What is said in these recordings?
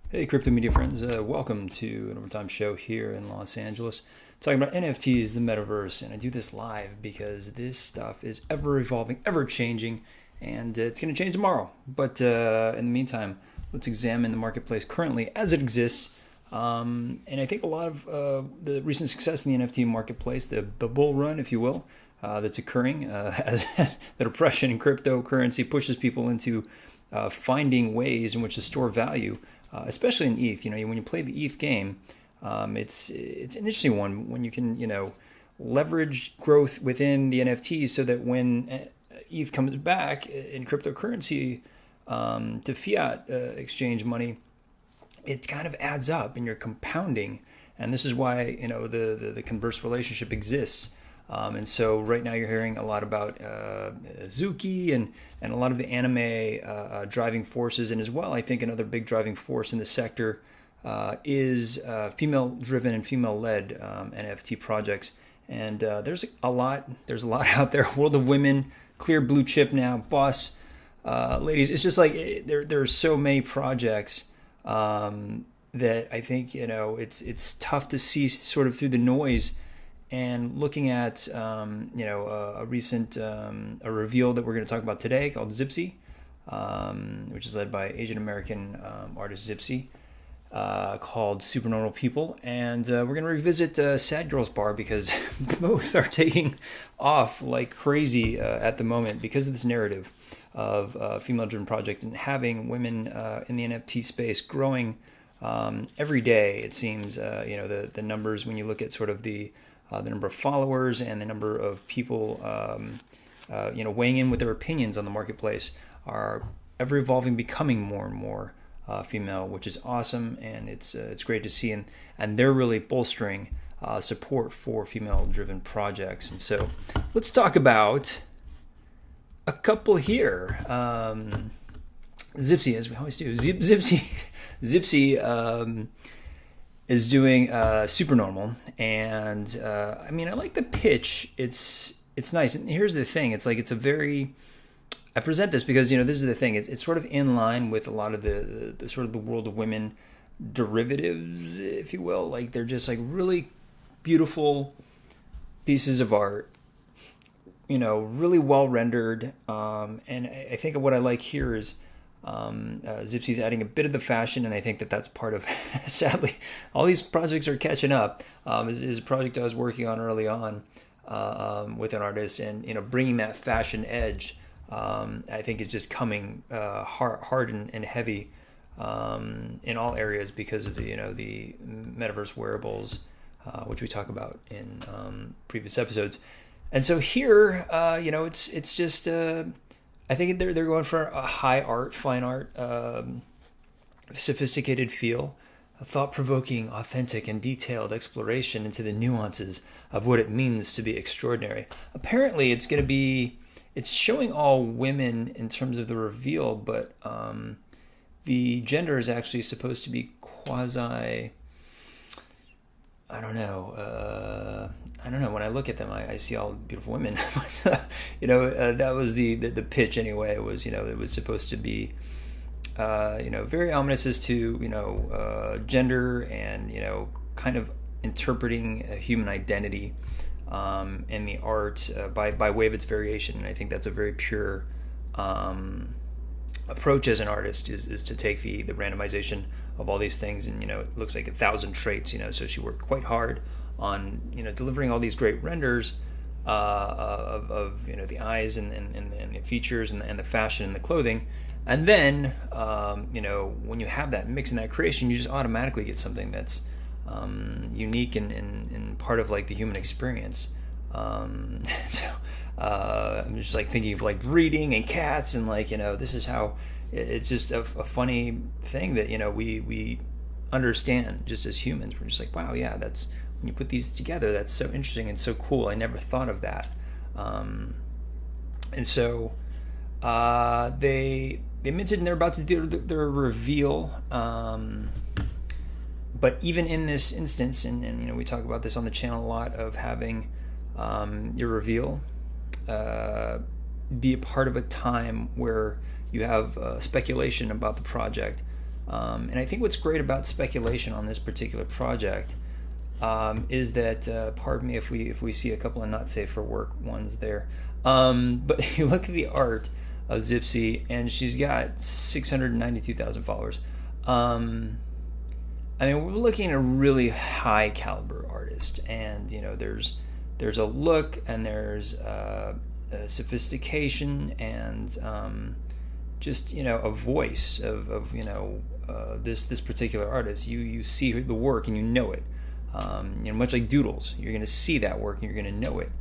Hey, crypto media friends, welcome to an overtime show here in Los Angeles, talking about NFTs, the metaverse, and I do this live because this stuff is ever evolving, ever changing, and it's going to change tomorrow. But in the meantime, let's examine the marketplace currently as it exists. And I think a lot of the recent success in the NFT marketplace, the bull run, if you will, that's occurring as the depression in cryptocurrency pushes people into finding ways in which to store value. Especially in ETH, when you play the ETH game, it's an interesting one when you can leverage growth within the NFTs so that when ETH comes back in cryptocurrency to fiat exchange money, it kind of adds up and you're compounding, and this is why the converse relationship exists. And so right now you're hearing a lot about Zuki and a lot of the anime driving forces. And as well, I think another big driving force in the sector is female-driven and female-led NFT projects. And there's a lot out there. World of Women, Clear Blue Chip now, Boss, ladies. It's just like there are so many projects that I think it's tough to see sort of through the noise. And looking at a recent a reveal that we're going to talk about today called Zipcy, which is led by Asian American artist Zipcy, called Supernormal People, and we're going to revisit Sad Girls Bar because both are taking off like crazy at the moment because of this narrative of female-driven project and having women in the NFT space growing every day. It seems the numbers when you look at sort of the number of followers and the number of people, weighing in with their opinions on the marketplace are ever evolving, becoming more and more female, which is awesome, and it's great to see, and they're really bolstering support for female-driven projects. And so, let's talk about a couple here. Zipcy, as we always do, Zipcy. Is doing Supernormal, and I like the pitch. It's nice, and here's the thing. It's a very. I present this because this is the thing. It's sort of in line with a lot of the sort of the World of Women derivatives, if you will. Like they're just like really beautiful pieces of art. Really well rendered. And I think what I like here is. Zipsy's adding a bit of the fashion, and I think that's part of. Sadly, all these projects are catching up. Is a project I was working on early on with an artist, and bringing that fashion edge. I think is just coming hard and heavy in all areas because of the metaverse wearables, which we talk about in previous episodes. And so here, it's just. I think they're going for a high art, fine art, sophisticated feel, a thought-provoking, authentic, and detailed exploration into the nuances of what it means to be extraordinary. Apparently, it's showing all women in terms of the reveal, but the gender is actually supposed to be quasi. I don't know. When I look at them, I see all beautiful women. That was the pitch anyway. It was it was supposed to be very ominous as to gender and kind of interpreting a human identity in the art by way of its variation. And I think that's a very pure approach as an artist is to take the randomization of all these things, and it looks like 1,000 traits. So she worked quite hard on delivering all these great renders of the eyes and the features and the fashion and the clothing, and then when you have that mix in that creation, you just automatically get something that's unique and part of like the human experience. I'm just like thinking of like breeding and cats and this is how it's just a funny thing that we understand just as humans. We're just like, wow, yeah, that's when you put these together, that's so interesting and so cool. I never thought of that. And so they minted and they're about to do their reveal. But even in this instance, and we talk about this on the channel a lot, of having your reveal be a part of a time where you have speculation about the project. And I think what's great about speculation on this particular project is that, pardon me if we see a couple of not safe for work ones there, but you look at the art of Zipcy, and she's got 692,000 followers. I mean, we're looking at a really high caliber artist, and there's a look, and there's a sophistication, and just a voice of this particular artist. You see the work and you know it. Much like doodles, you're going to see that work and you're going to know it.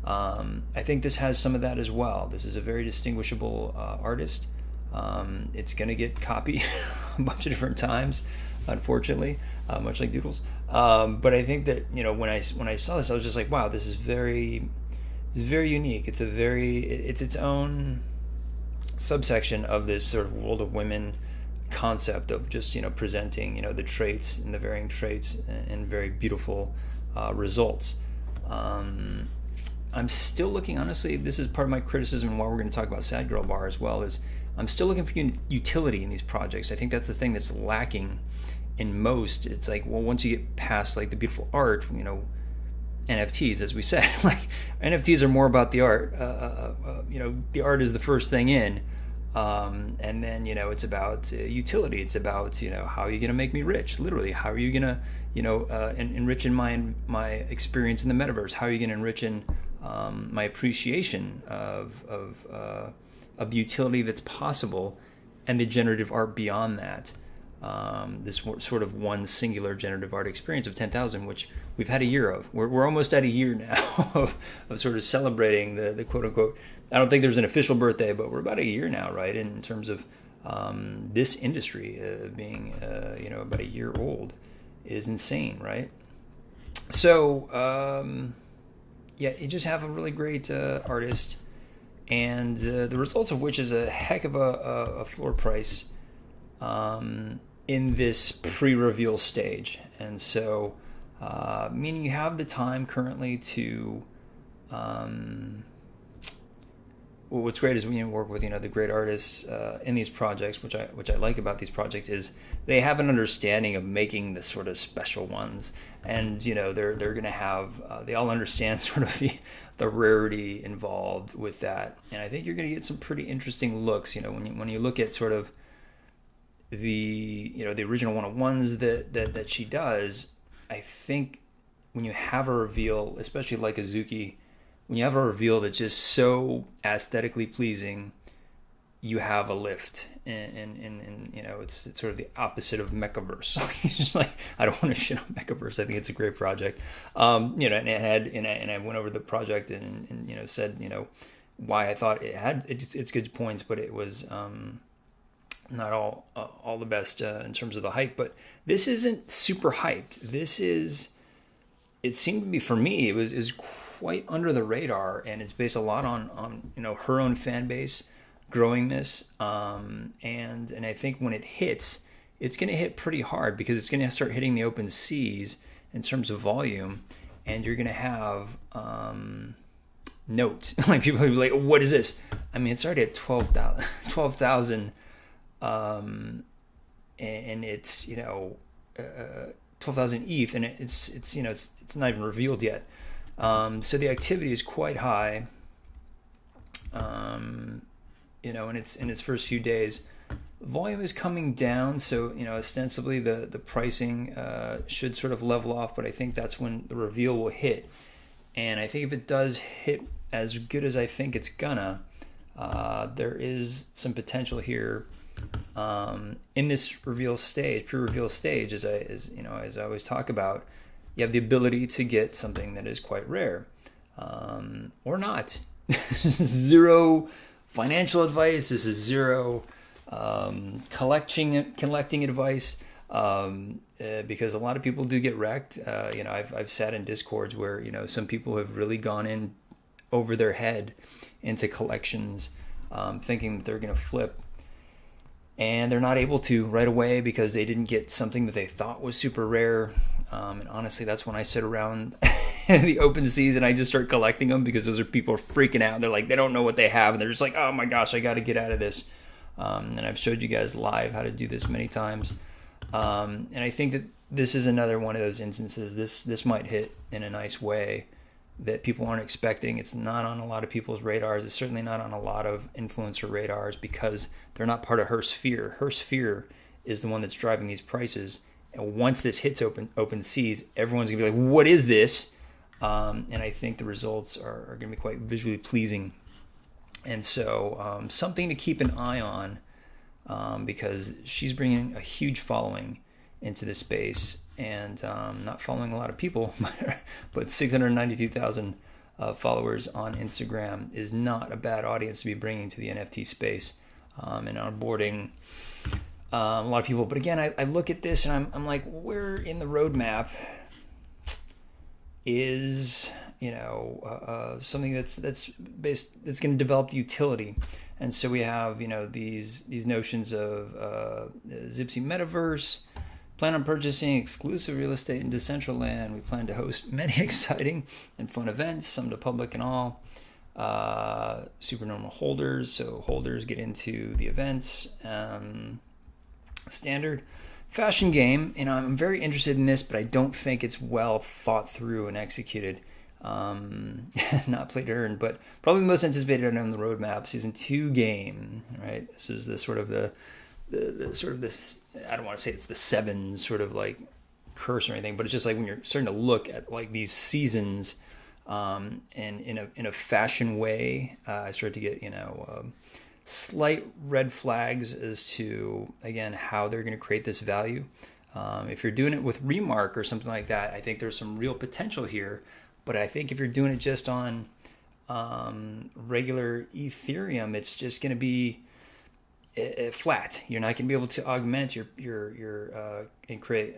I think this has some of that as well. This is a very distinguishable artist. It's going to get copied a bunch of different times, unfortunately, much like doodles. But I think that when I saw this, I was just like, wow, this is very unique. It's its own subsection of this sort of world of women concept of just presenting the traits and the varying traits and very beautiful results. I'm still looking, honestly, this is part of my criticism and why we're going to talk about Sad Girl Bar as well, is I'm still looking for utility in these projects. I think that's the thing that's lacking in most. It's like, well, once you get past like the beautiful art, NFTs, as we said, like NFTs are more about the art. The art is the first thing in, and then it's about utility. It's about how are you going to make me rich? Literally, how are you going to enrich in my experience in the metaverse? How are you going to enrich in my appreciation of the utility that's possible, and the generative art beyond that? This sort of one singular generative art experience of 10,000, which we've had a year of. We're almost at a year now of sort of celebrating the quote unquote. I don't think there's an official birthday, but we're about a year now, right? In terms of this industry being about a year old is insane, right? So you just have a really great artist, and the results of which is a heck of a floor price in this pre-reveal stage. And so meaning you have the time currently to what's great is when you work with the great artists in these projects, which I like about these projects, is they have an understanding of making the sort of special ones, and they're going to have they all understand sort of the rarity involved with that. And I think you're going to get some pretty interesting looks when you look at sort of the the original one-on-ones that she does. I think when you have a reveal, especially like Azuki, when you have a reveal that's just so aesthetically pleasing, you have a lift, and it's sort of the opposite of Mechaverse. It's just like, I don't want to shit on Mechaverse. I think it's a great project. And I went over the project and said why I thought it had its good points, but it was not all the best in terms of the hype. But this isn't super hyped. It seemed to be, for me, it was quite under the radar, and it's based a lot on her own fan base growing this, and I think when it hits, it's going to hit pretty hard, because it's going to start hitting the open seas in terms of volume, and you're going to have note like people will be like, what is this? I mean, it's already at 12,000 and it's 12,000 ETH, and it's not even revealed yet. So the activity is quite high, in its first few days. Volume is coming down, so ostensibly the pricing should sort of level off, but I think that's when the reveal will hit. And I think if it does hit as good as I think it's gonna, there is some potential here in this pre-reveal stage, as I always talk about. You have the ability to get something that is quite rare, or not. Zero financial advice. This is zero collecting advice, because a lot of people do get wrecked. I've sat in discords where some people have really gone in over their head into collections, thinking that they're going to flip, and they're not able to right away because they didn't get something that they thought was super rare. And honestly, that's when I sit around the open seas and I just start collecting them, because those are people freaking out. They're like, they don't know what they have, and they're just like, oh my gosh, I got to get out of this. And I've showed you guys live how to do this many times. And I think that this is another one of those instances. This might hit in a nice way that people aren't expecting. It's not on a lot of people's radars. It's certainly not on a lot of influencer radars because they're not part of her sphere. Her sphere is the one that's driving these prices. And once this hits open seas, everyone's gonna be like, "What is this?" And I think the results are gonna be quite visually pleasing. And so something to keep an eye on because she's bringing a huge following into this space, and not following a lot of people, but 692,000 followers on Instagram is not a bad audience to be bringing to the NFT space, and onboarding a lot of people. But again, I look at this and I'm like, where in the roadmap is something that's going to develop utility? And so we have these notions of Zipcy Metaverse. Plan on purchasing exclusive real estate in Decentraland. We plan to host many exciting and fun events, some to public and all. Supernormal holders, so holders get into the events. Standard fashion game. I'm very interested in this, but I don't think it's well thought through and executed. Not play to earn, but probably the most anticipated on the roadmap. Season 2 game, right? This is the sort of the sort of this, I don't want to say it's the 7 sort of like curse or anything, but it's just like when you're starting to look at like these seasons and in a fashion way, I start to get slight red flags as to, again, how they're going to create this value. If you're doing it with Remark or something like that, I think there's some real potential here. But I think if you're doing it just on regular Ethereum, it's just going to be flat. You're not going to be able to augment your and create.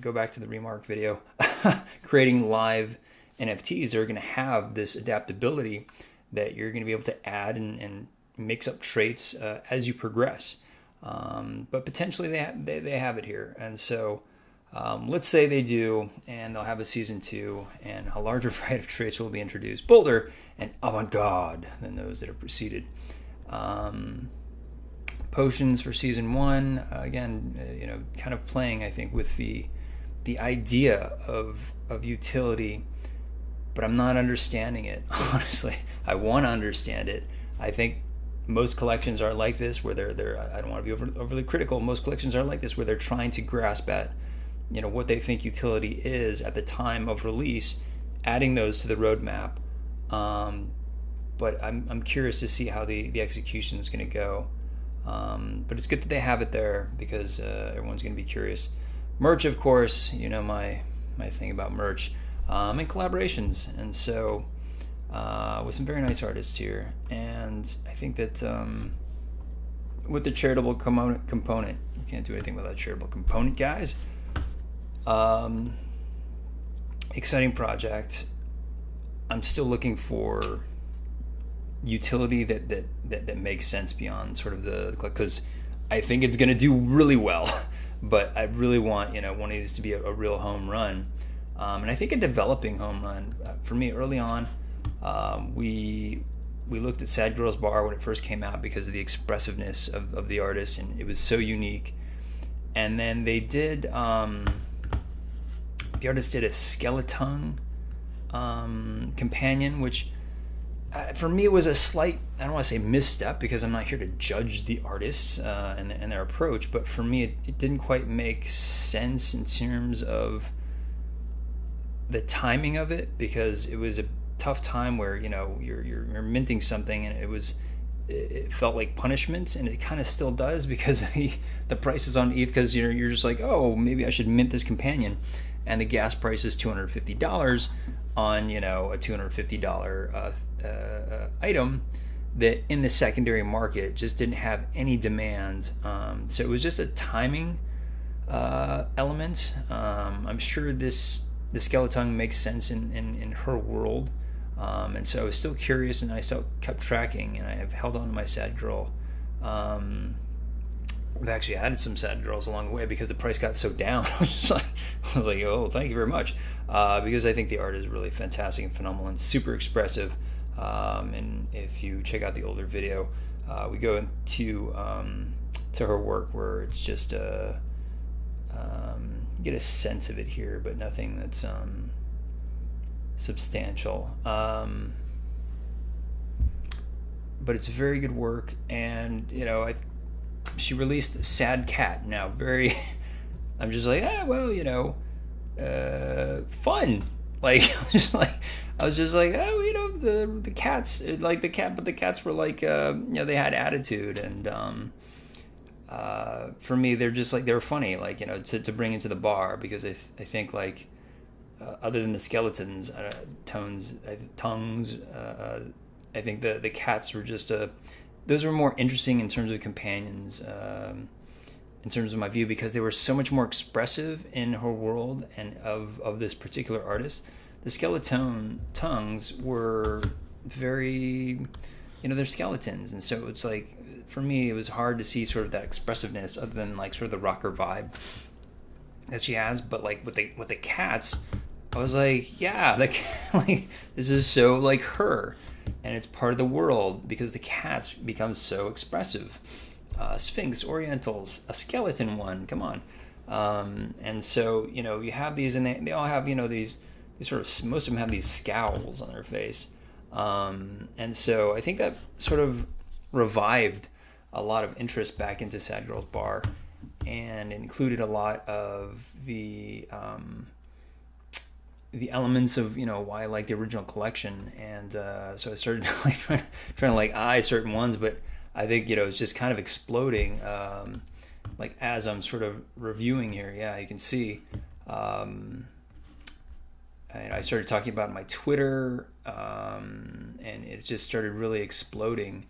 Go back to the Remark video. Creating live NFTs are going to have this adaptability that you're going to be able to add and mix up traits as you progress. But potentially they have it here, and so. Let's say they do, and they'll have a season 2, and a larger variety of traits will be introduced, bolder and avant-garde than those that have preceded. Potions for season 1, again, kind of playing, I think, with the idea of utility, but I'm not understanding it. Honestly, I want to understand it. I think most collections are like this, where they're I don't want to be overly critical. Most collections are like this, where they're trying to grasp at what they think utility is at the time of release, adding those to the roadmap. But I'm curious to see how the execution is going to go. But it's good that they have it there because everyone's going to be curious. Merch, of course, my thing about merch and collaborations. And so with some very nice artists here. And I think that with the charitable component, you can't do anything without charitable component, guys. Exciting project. I'm still looking for utility that makes sense beyond sort of the click, because I think it's going to do really well, but I really want one of these to be a real home run, and I think a developing home run for me early on. We looked at Sad Girls Bar when it first came out because of the expressiveness of the artist, and it was so unique. And then they did. The artist did a skeleton companion, which for me it was a slight, I don't want to say misstep, because I'm not here to judge the artists and their approach, but for me it didn't quite make sense in terms of the timing of it, because it was a tough time where you're minting something and it felt like punishment, and it kind of still does because the price is on ETH, because you're just like, oh, maybe I should mint this companion. And the gas price is $250 on a $250 item that in the secondary market just didn't have any demand. So it was just a timing element. I'm sure the skeleton makes sense in her world, and so I was still curious, and I still kept tracking, and I have held on to my sad girl. I've actually added some sad girls along the way because the price got so down. I was like, oh, thank you very much, because I think the art is really fantastic and phenomenal and super expressive. And if you check out the older video, we go into to her work where it's just get a sense of it here, but nothing that's substantial. But it's very good work, and she released Sad Cat. Now, very, I'm just like, fun. Like I was just like, the cats, like the cat, but the cats were like, they had attitude, and for me, they're just like, they were funny, like, to bring into the bar, because I think like, other than the skeletons, tongues, I think the cats were just those were more interesting in terms of companions, in terms of my view, because they were so much more expressive in her world and of this particular artist. The skeleton tongues were very, they're skeletons, and so it's like, for me, it was hard to see sort of that expressiveness, other than like sort of the rocker vibe that she has. But like with the cats, I was like, yeah, like this is so like her, and it's part of the world, because the cats become so expressive. Sphinx, Orientals, a skeleton one, come on. And so, you have these, and they all have, these sort of, most of them have these scowls on their face. And so I think that sort of revived a lot of interest back into Sad Girls Bar, and included a lot of the elements of, why I like the original collection. And so I started like trying to like eye certain ones, but I think, it's just kind of exploding, like as I'm sort of reviewing here. Yeah, you can see. I started talking about my Twitter, and it just started really exploding,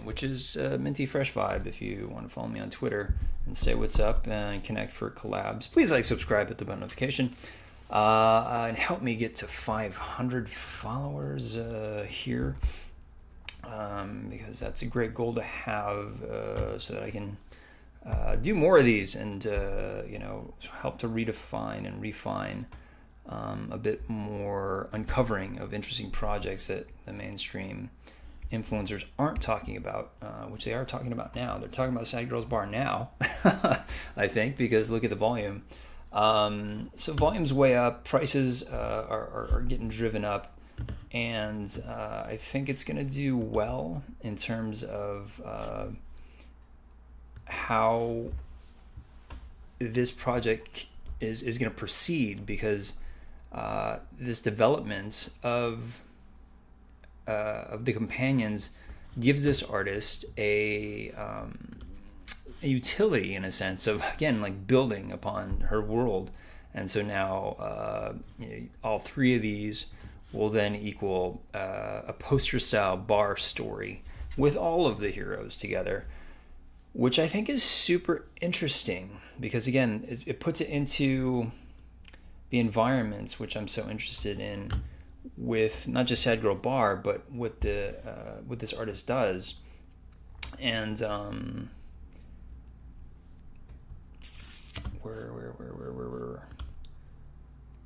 which is MintyFreshVibe. If you want to follow me on Twitter and say what's up and connect for collabs, please like, subscribe, hit the bell notification, and help me get to 500 followers here. Because that's a great goal to have, so that I can do more of these, and help to redefine and refine a bit more uncovering of interesting projects that the mainstream influencers aren't talking about, which they are talking about now. They're talking about Sad Girls Bar now, I think, because look at the volume. So volume's way up, prices are getting driven up. And I think it's going to do well in terms of how this project is going to proceed, because this development of the companions gives this artist a utility, in a sense of, again, like building upon her world. And so now all three of these will then equal a poster-style bar story with all of the heroes together, which I think is super interesting, because, again, it puts it into the environments, which I'm so interested in, with not just Sad Girl Bar, but what this artist does. And where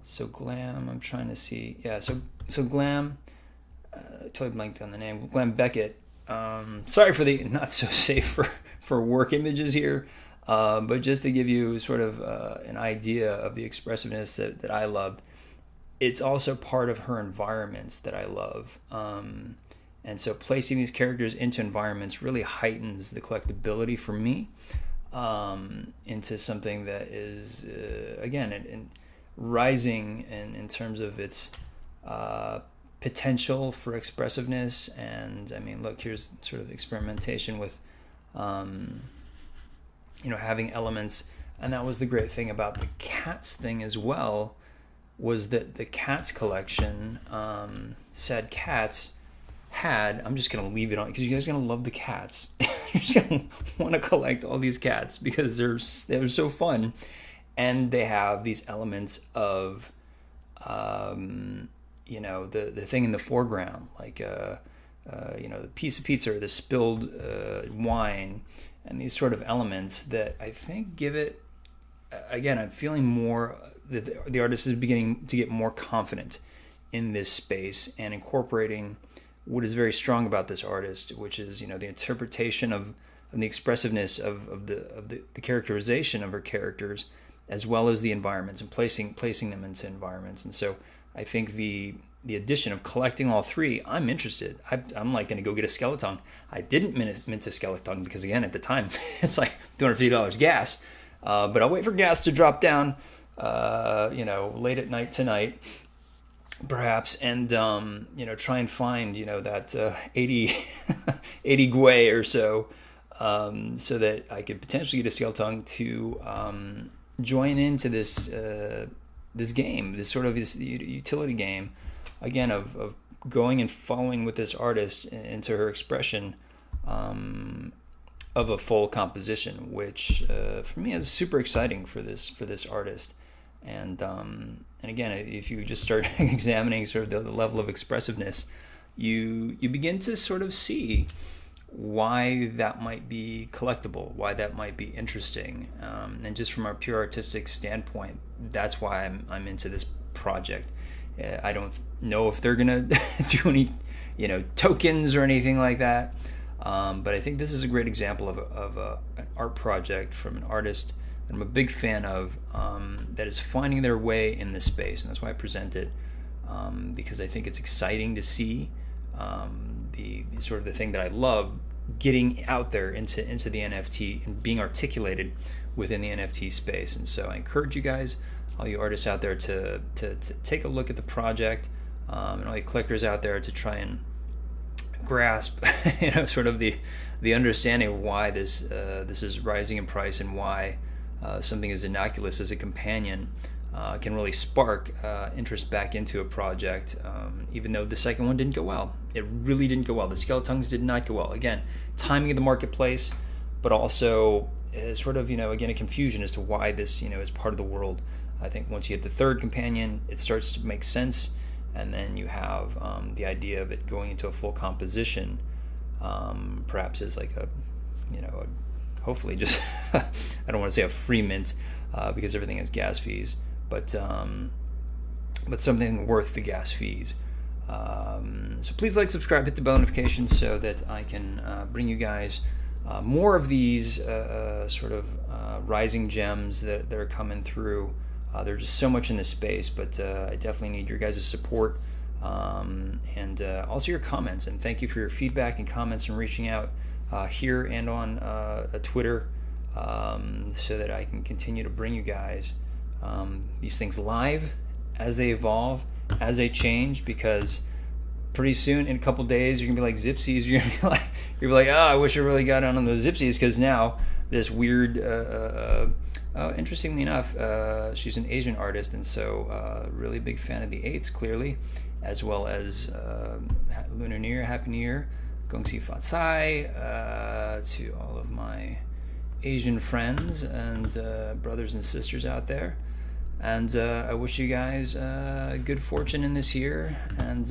so Glam, I'm trying to see. Yeah, so Glam, totally blanked on the name. Glam Beckett. Sorry for the not so safe for work images here, but just to give you sort of an idea of the expressiveness that I loved. It's also part of her environments that I love. And so placing these characters into environments really heightens the collectability for me, into something that is, again, rising in terms of its potential for expressiveness. And I mean, look, here's sort of experimentation with having elements. And that was the great thing about the cats thing as well, was that the cats collection, Sad Cats, had, I'm just gonna leave it on because you guys are gonna love the cats. You're just gonna want to collect all these cats because they're so fun. And they have these elements of, the thing in the foreground, like, the piece of pizza or the spilled wine, and these sort of elements that I think give it, again, I'm feeling more that the artist is beginning to get more confident in this space and incorporating what is very strong about this artist, which is, the interpretation of the expressiveness of the characterization of her characters, as well as the environments and placing them into environments. And so I think the addition of collecting all three, I'm interested. I'm like going to go get a skeleton. I didn't mint a skeleton because, again, at the time, it's like $250 gas. But I'll wait for gas to drop down, late at night tonight, perhaps, and, try and find, that 80 gwei or so, so that I could potentially get a skeleton to join into this game, this sort of this utility game, again, of going and following with this artist into her expression of a full composition, which for me is super exciting for this artist. And again, if you just start examining sort of the level of expressiveness, you begin to sort of see why that might be collectible, why that might be interesting, and just from a pure artistic standpoint, that's why I'm into this project. I don't know if they're gonna do any, tokens or anything like that, but I think this is a great example of an art project from an artist that I'm a big fan of, that is finding their way in this space, and that's why I present it, because I think it's exciting to see the sort of the thing that I love getting out there into the NFT and being articulated within the NFT space. And so I encourage you guys, all you artists out there, to take a look at the project, and all you collectors out there to try and grasp sort of the understanding of why this is rising in price, and why something as innocuous as a companion can really spark interest back into a project, even though the second one didn't go well. It really didn't go well. The skeletons did not go well. Again, timing of the marketplace, but also sort of, again, a confusion as to why this, is part of the world. I think once you hit the third companion, it starts to make sense, and then you have the idea of it going into a full composition, perhaps as like hopefully just, I don't want to say a free mint, because everything has gas fees, but something worth the gas fees. So please like, subscribe, hit the bell notification so that I can bring you guys more of these sort of rising gems that are coming through. There's just so much in this space, but I definitely need your guys' support, and also your comments. And thank you for your feedback and comments and reaching out here and on Twitter, so that I can continue to bring you guys these things live as they evolve, as they change, because pretty soon, in a couple days, you're gonna be like Zipsies. You're gonna be like, oh, I wish I really got on those Zipsies, because now this weird, interestingly enough, she's an Asian artist, and so really big fan of the 8s, clearly, as well as Lunar New Year, Happy New Year, Gong Si Fa Cai, to all of my Asian friends and brothers and sisters out there. And I wish you guys good fortune in this year, and